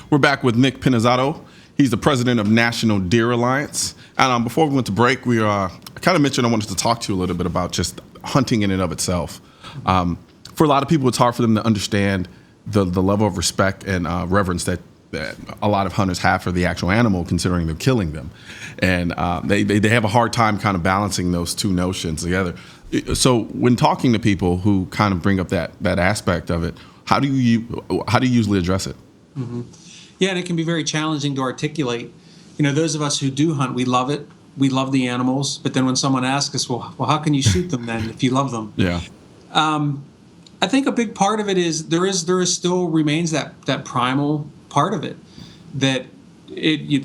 We're back with Nick Pinizzato. He's the president of National Deer Alliance. And before we went to break, we kind of mentioned I wanted to talk to you a little bit about just hunting in and of itself. For a lot of people, it's hard for them to understand the level of respect and reverence that a lot of hunters have for the actual animal, considering they're killing them. And they have a hard time kind of balancing those two notions together. So when talking to people who kind of bring up that aspect of it, how do you usually address it? Mm-hmm. Yeah, and it can be very challenging to articulate. You know, those of us who do hunt, we love it. We love the animals. But then when someone asks us, well, how can you shoot them then if you love them? Yeah. I think a big part of it is there is still remains that primal part of it, that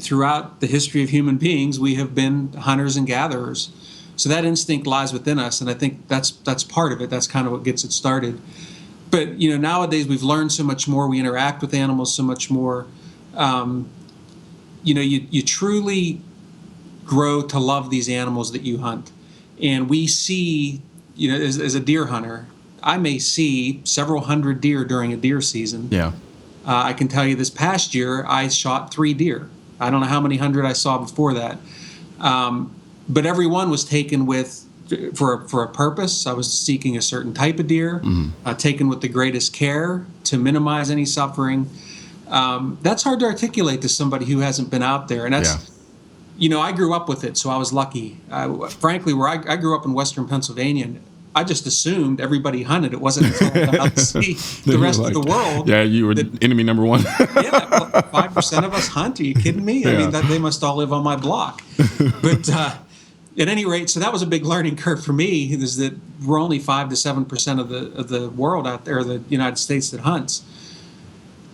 throughout the history of human beings, we have been hunters and gatherers. So that instinct lies within us, and I think that's part of it. That's kind of what gets it started. But you know, nowadays we've learned so much more. We interact with animals so much more. You truly grow to love these animals that you hunt, and we see, you know, as a deer hunter, I may see several hundred deer during a deer season. Yeah. I can tell you this past year I shot 3 deer. I don't know how many hundred I saw before that, but every one was taken for a purpose. I was seeking a certain type of deer, taken with the greatest care to minimize any suffering. That's hard to articulate to somebody who hasn't been out there, and that's. You know, I grew up with it, so I was lucky. Frankly, where I grew up in Western Pennsylvania, I just assumed everybody hunted. It wasn't until I got out to see the rest of the world. Yeah, you were enemy number one. 5% of us hunt. Are you kidding me? I mean, they must all live on my block. But at any rate, so that was a big learning curve for me, is that we're only 5 to 7% of the world out there, the United States, that hunts.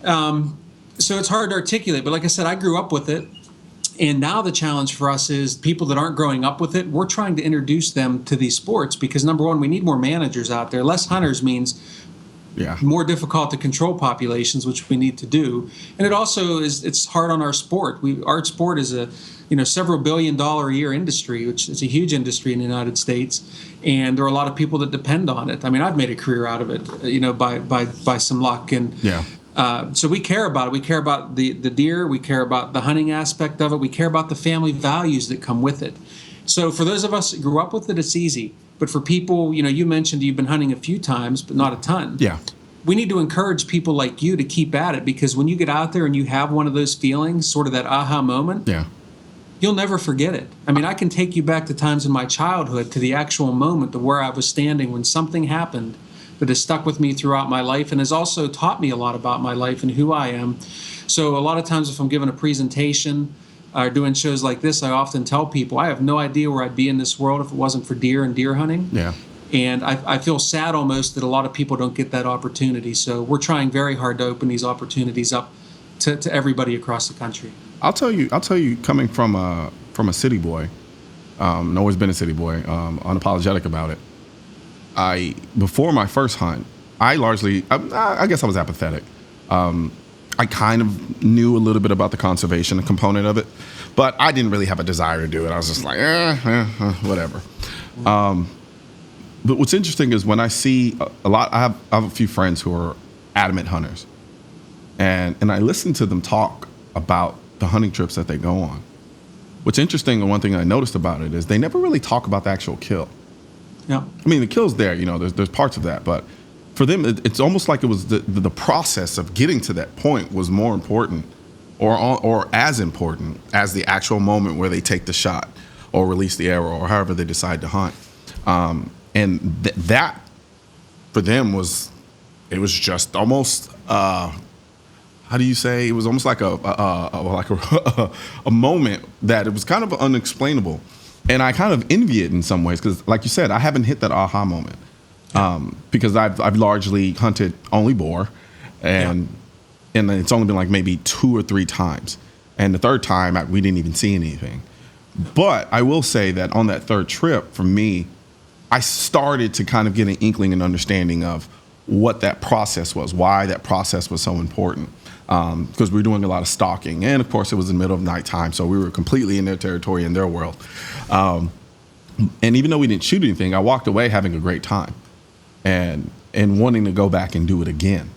So it's hard to articulate. But like I said, I grew up with it. And now the challenge for us is people that aren't growing up with it, we're trying to introduce them to these sports because, number one, we need more managers out there. Less hunters means more difficult to control populations, which we need to do. And it also it's hard on our sport. Our sport is a several $1 billion a year industry, which is a huge industry in the United States. And there are a lot of people that depend on it. I mean, I've made a career out of it, by some luck. And so we care about it. We care about the deer. We care about the hunting aspect of it. We care about the family values that come with it. So for those of us that grew up with it, it's easy. But for people, you mentioned you've been hunting a few times, but not a ton. Yeah. We need to encourage people like you to keep at it, because when you get out there and you have one of those feelings, sort of that aha moment, you'll never forget it. I mean, I can take you back to times in my childhood, to the actual moment of where I was standing when something happened that has stuck with me throughout my life and has also taught me a lot about my life and who I am. So a lot of times if I'm giving a presentation or doing shows like this, I often tell people I have no idea where I'd be in this world if it wasn't for deer and deer hunting. Yeah. And I feel sad almost that a lot of people don't get that opportunity. So we're trying very hard to open these opportunities up to everybody across the country. I'll tell you, coming from a city boy, and always been a city boy, unapologetic about it. Before my first hunt, I guess I was apathetic. I kind of knew a little bit about the conservation component of it, but I didn't really have a desire to do it. I was just like, whatever. But what's interesting is when I see a lot, I have a few friends who are adamant hunters, and I listen to them talk about the hunting trips that they go on. What's interesting, and one thing I noticed about it, is they never really talk about the actual kill. Yeah. I mean, the kill's there, there's parts of that, but for them, it's almost like it was the process of getting to that point was more important or as important as the actual moment where they take the shot or release the arrow or however they decide to hunt. And that for them was just almost, how do you say? It was almost like a moment that it was kind of unexplainable. And I kind of envy it in some ways because, like you said, I haven't hit that aha moment because I've largely hunted only boar, and it's only been like maybe 2 or 3 times. And the third time, we didn't even see anything. But I will say that on that third trip, for me, I started to kind of get an inkling and understanding of what that process was, why that process was so important. Because we were doing a lot of stalking. And, of course, it was in the middle of nighttime, so we were completely in their territory, in their world. And even though we didn't shoot anything, I walked away having a great time and wanting to go back and do it again.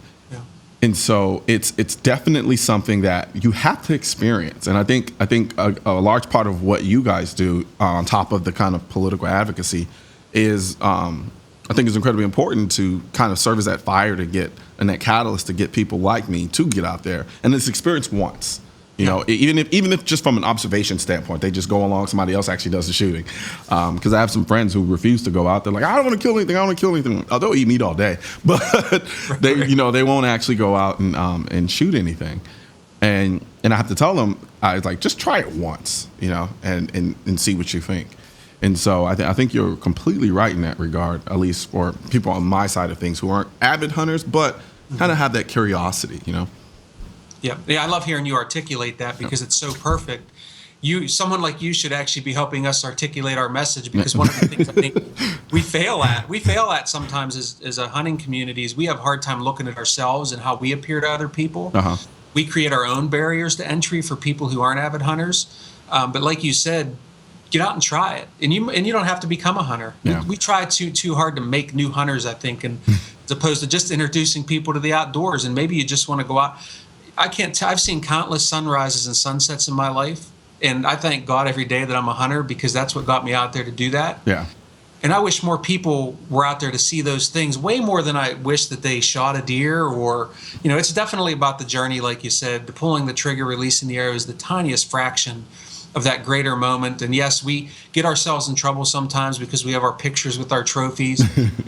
And so it's definitely something that you have to experience. And I think a large part of what you guys do on top of the kind of political advocacy is I think it's incredibly important to kind of serve as that fire to get and that catalyst to get people like me to get out there and this experience once. You know, even if just from an observation standpoint, they just go along, somebody else actually does the shooting. Because I have some friends who refuse to go out there, like, I don't want to kill anything. I don't want to kill anything. Oh, they'll eat meat all day, but they won't actually go out and shoot anything. And I have to tell them, I was like, just try it once, and see what you think. And so I think you're completely right in that regard, at least for people on my side of things who aren't avid hunters, but kind of have that curiosity, Yeah, I love hearing you articulate that because it's so perfect. Someone like you should actually be helping us articulate our message, because one of the things I think we fail at sometimes as a hunting community is we have a hard time looking at ourselves and how we appear to other people. Uh-huh. We create our own barriers to entry for people who aren't avid hunters. But like you said, get out and try it, and you don't have to become a hunter. Yeah. We try too hard to make new hunters, I think, and as opposed to just introducing people to the outdoors. And maybe you just want to go out. I've seen countless sunrises and sunsets in my life, and I thank God every day that I'm a hunter, because that's what got me out there to do that. Yeah. And I wish more people were out there to see those things, way more than I wish that they shot a deer or, it's definitely about the journey, like you said. The pulling the trigger, releasing the arrow is the tiniest fraction of that greater moment. And yes, we get ourselves in trouble sometimes because we have our pictures with our trophies,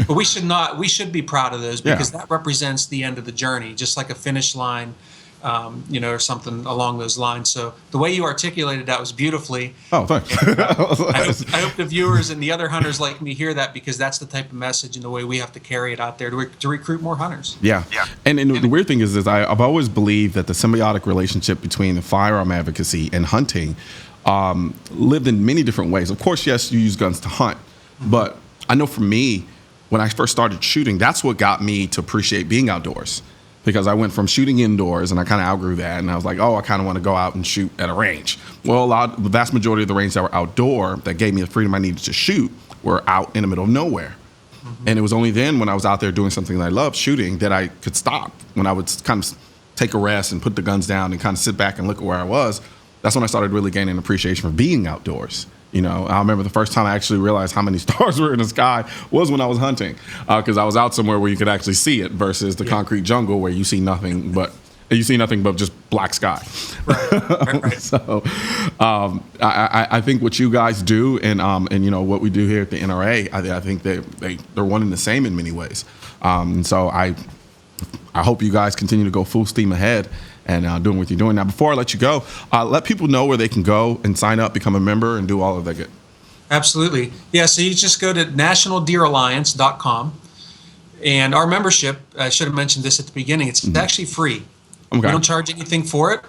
but we should be proud of those, because that represents the end of the journey, just like a finish line. Or something along those lines. So the way you articulated that was beautifully. Oh, thanks. I hope the viewers and the other hunters like me hear that, because that's the type of message and the way we have to carry it out there to recruit more hunters. Yeah. And the weird thing is I've always believed that the symbiotic relationship between the firearm advocacy and hunting lived in many different ways. Of course, yes, you use guns to hunt, but I know for me, when I first started shooting, that's what got me to appreciate being outdoors. Because I went from shooting indoors and I kind of outgrew that, and I was like, I kind of want to go out and shoot at a range. Well, the vast majority of the ranges that were outdoor that gave me the freedom I needed to shoot were out in the middle of nowhere. Mm-hmm. And it was only then when I was out there doing something that I loved, shooting, that I could stop. When I would kind of take a rest and put the guns down and kind of sit back and look at where I was, that's when I started really gaining appreciation for being outdoors. I remember the first time I actually realized how many stars were in the sky was when I was hunting, because I was out somewhere where you could actually see it versus the concrete jungle where you see nothing but just black sky. Right. So I think what you guys do and what we do here at the NRA, I think they're one and the same in many ways. So I hope you guys continue to go full steam ahead and doing what you're doing. Now, before I let you go, let people know where they can go and sign up, become a member, and do all of that good. Absolutely. Yeah, so you just go to nationaldeeralliance.com. And our membership, I should have mentioned this at the beginning, it's actually free. Okay. We don't charge anything for it.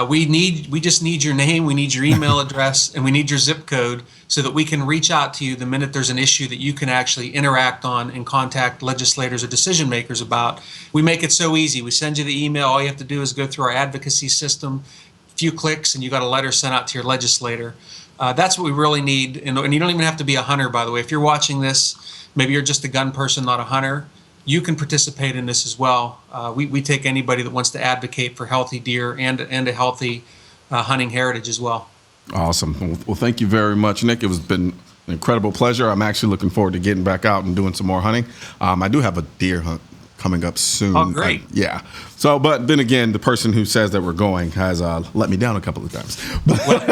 We just need your name, we need your email address, and we need your zip code so that we can reach out to you the minute there's an issue that you can actually interact on and contact legislators or decision makers about. We make it so easy. We send you the email. All you have to do is go through our advocacy system, a few clicks, and you got a letter sent out to your legislator. That's what we really need. And you don't even have to be a hunter, by the way. If you're watching this, maybe you're just a gun person, not a hunter, you can participate in this as well. We take anybody that wants to advocate for healthy deer and a healthy hunting heritage as well. Awesome. Well, thank you very much, Nick. It's been an incredible pleasure. I'm actually looking forward to getting back out and doing some more hunting. I do have a deer hunt coming up soon. Oh, great. Yeah. So, but then again, the person who says that we're going has let me down a couple of times. Well,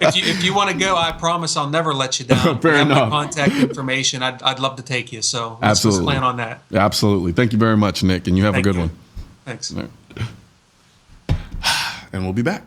if you want to go, I promise I'll never let you down. Fair enough. My contact information. I'd love to take you. So let's plan on that. Absolutely. Thank you very much, Nick, and you have a good one. Thanks. Right. And we'll be back.